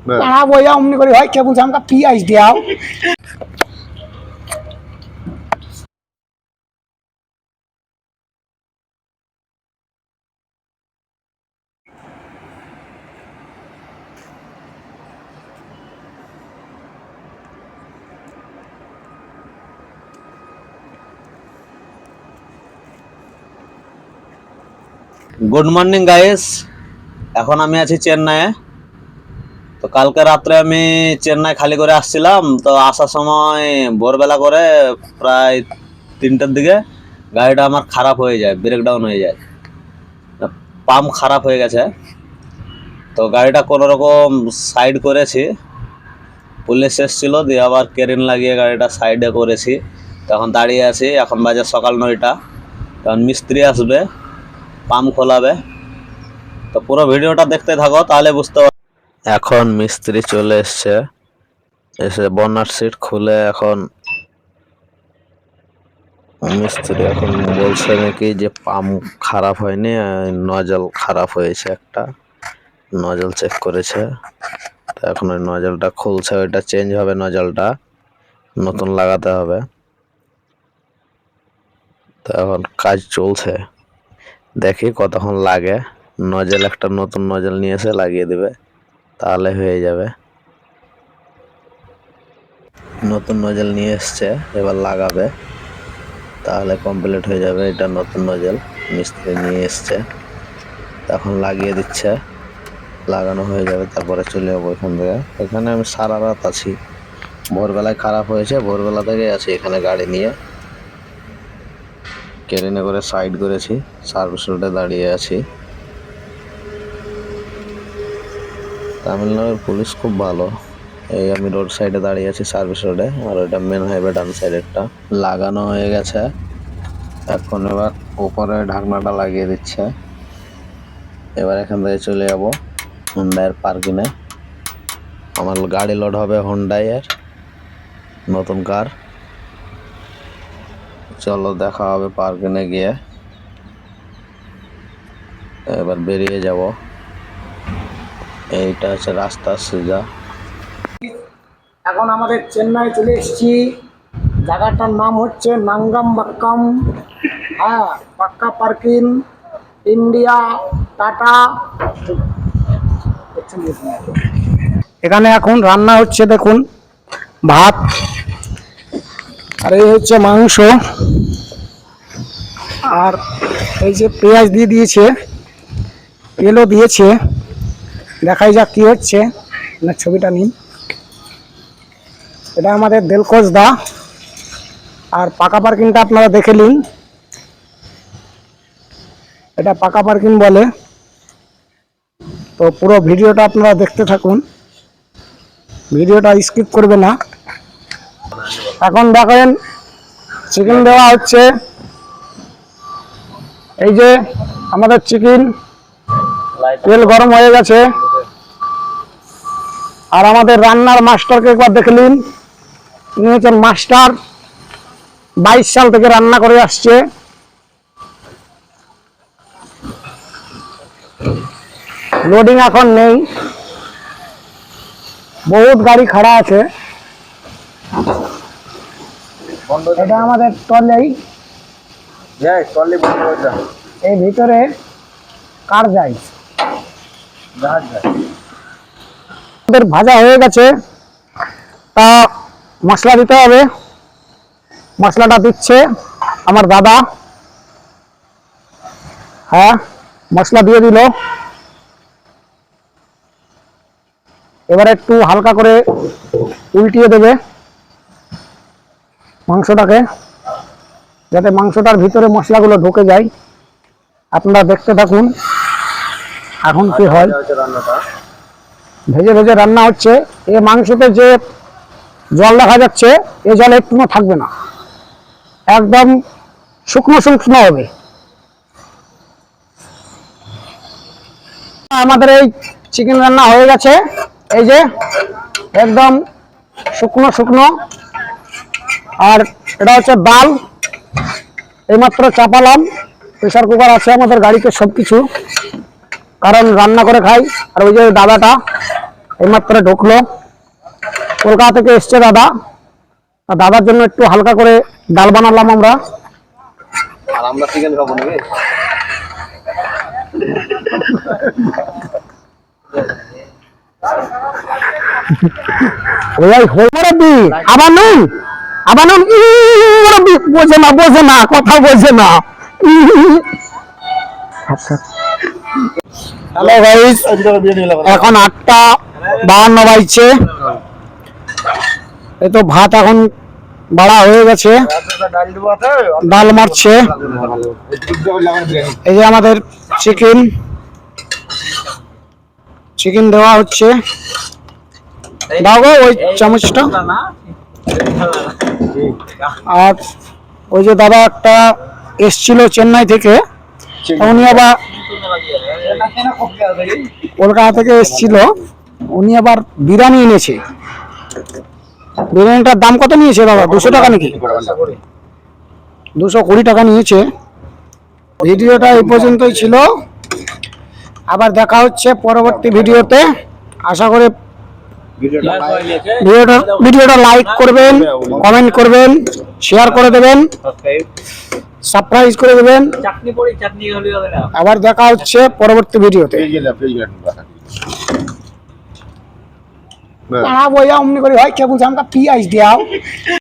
हाँ भैया हमने करी भाई क्या बोलते हमका पियाज दिया গুড মর্নিং গাইস, এখন আমি আছি চেন্নাইয়ে। তো কালকে রাত্রে আমি চেন্নাই খালি করে আসছিলাম। তো আসার সময় ভোরবেলা করে প্রায় 3টার দিকে গাড়িটা আমার খারাপ হয়ে যায়, ব্রেকডাউন হয়ে যায়, পাম্প খারাপ হয়ে গেছে। তো গাড়িটা কোনো রকম সাইড করেছি, পুলিশ এসেছিল, দিয়ে আবার ক্রেন লাগিয়ে গাড়িটা সাইডে করেছি। তখন দাঁড়িয়ে আছি, এখন বাজে সকাল 9টা। তখন মিস্ত্রি আসবে, পাম্প খোলাবে। তো পুরো ভিডিওটা দেখতে থাকো, তাহলে বুঝতে পারবে। এখন মিস্ত্রি চলে এসছে, এসে বনার সিট খুলে এখন মিস্ত্রি এখন বলছে নাকি যে পাম্প খারাপ হয়নি, নজল খারাপ হয়েছে, একটা নজল চেক করেছে। তো এখন ওই নজলটা খুলছে, ওইটা চেঞ্জ হবে, নজলটা নতুন লাগাতে হবে। তো এখন কাজ চলছে, দেখি কতক্ষণ লাগে। নজল একটা নতুন নজল নিয়ে এসে লাগিয়ে দেবে, তাহলে হয়ে যাবে। নতুন নজল নিয়ে এসছে, এবার লাগাবে, তাহলে কমপ্লিট হয়ে যাবে। এটা নতুন নজল মিস্ত্রি নিয়ে এসছে, তখন লাগিয়ে দিচ্ছে, লাগানো হয়ে যাবে, তারপরে চলে যাবো এখান থেকে। এখানে আমি সারা রাত আছি, ভোরবেলায় খারাপ হয়েছে, ভোরবেলা থেকে আছি এখানে গাড়ি নিয়ে। ক্রেনে করে সাইড করেছি, সার্ভিস রোডে দাঁড়িয়ে আছি। তামিলনাড়ুর পুলিশ খুব ভালো। এই আমি রোড সাইডে দাঁড়িয়ে আছি, সার্ভিস রোডে, আর ওইটা মেন হাইওয়ে ডান সাইডেরটা লাগানো হয়ে গেছে। এখন এবার উপরে ঢাকনাটা লাগিয়ে দিচ্ছে। এবার এখান থেকে চলে যাবো হুন্ডাইয়ের পার্কিংয়ে। আমার গাড়ি লোড হবে হুন্ডাইয়ের নতুন কার। চলো দেখা হবে পার্কিংয়ে গিয়ে। এবার বেরিয়ে যাব। এইটা হচ্ছে রাস্তা সোজা। এখন আমাদের চেন্নাই চলে এসেছি। জায়গাটার নাম হচ্ছে নাঙ্গামবাক্কাম। হ্যাঁ, পাক্কা পার্কিং, ইন্ডিয়া, টাটা। এখানে এখন রান্না হচ্ছে, দেখুন, ভাত আর এই হচ্ছে মাংস, আর এই যে পেঁয়াজ দিয়ে দিয়েছে, তেলও দিয়েছে। দেখাই যাক কি হচ্ছে না, ছবিটা নিন। এটা আমাদের দেলকোজ দা। আর পাকা পার্কিংটা আপনারা দেখে নিন, এটা পাকা পার্কিং বলে। তো পুরো ভিডিওটা আপনারা দেখতে থাকুন, ভিডিওটা স্কিপ করবে না। এখন দেখেন চিকেন দেওয়া হচ্ছে। এই যে আমাদের চিকেন, তেল গরম হয়ে গেছে। আর আমাদের রান্নার মাস্টারকে একবার দেখে নিন, তিনি হচ্ছেন মাস্টার, 22 সাল থেকে রান্না করে আসছে। লোডিং এখন নেই, বহুত গাড়ি খাড়া আছে। এটা আমাদের ট্রলি, এই ভিতরে কার যায়, আমাদের ভাজা হয়ে গেছে। তা মশলা দিতে হবে, মশলাটা দিচ্ছে আমার দাদা। হ্যাঁ, মশলা দিয়ে দিল। এবারে একটু হালকা করে উল্টিয়ে দেবে মাংসটাকে, যাতে মাংসটার ভিতরে মশলাগুলো ঢুকে যায়। আপনারা দেখতে থাকুন এখন কি হয়। ভেজে ভেজে রান্না হচ্ছে। এই মাংসতে যে জল দেখা যাচ্ছে, এই জল একটুও থাকবে না, একদম শুকনো শুকনো হবে। আমাদের এই চিকেন রান্না হয়ে গেছে, এই যে একদম শুকনো শুকনো। আর এটা হচ্ছে ডাল, এইমাত্র চাপালাম। প্রেসার কুকার আছে আমাদের গাড়িতে, সব কিছু, কারণ রান্না করে খাই। আর ওই যে দাদাটা এইমাত্র ঢুকলো। কলকাতা থেকে এসছে দাদা, আর দাদার জন্য একটু হালকা করে ডাল বানালাম আমরা। আর আমরা চিকেন খাবো নাকি? ওই মুরব্বি আবার নুন, আবার নুন। মুরব্বি বোঝে না, কথা বোঝে না। হ্যালো গাইস, এখন 8:52 বাজছে। এই তো ভাত এখন বাড়া হয়ে গেছে, ডাল মারছে। এই যে আমাদের চিকেন দেওয়া হচ্ছে। দাও গো ওই চামচটা। আর ওই যে দাদা একটা এসছিল চেন্নাই থেকে, উনি আবার কলকাতা থেকে এসছিল, উনি আবার বিরিয়ানি এনেছে। বিরিয়ানিটার দাম কত নিয়েছে দাদা? 200 টাকা নাকি? 220 টাকা নিয়েছে। ভিডিওটা এই পর্যন্তই ছিল, আবার দেখা হচ্ছে পরবর্তী ভিডিওতে। আশা করি ভিডিওটা লাইক করবেন, কমেন্ট করবেন, শেয়ার করে দেবেন, সাবস্ক্রাইব করে দেবেন। আবার দেখা হচ্ছে পরবর্তী ভিডিওতে। অমনি করে হয় কে বলছে আমাকে পিঁয়াজ দেওয়া।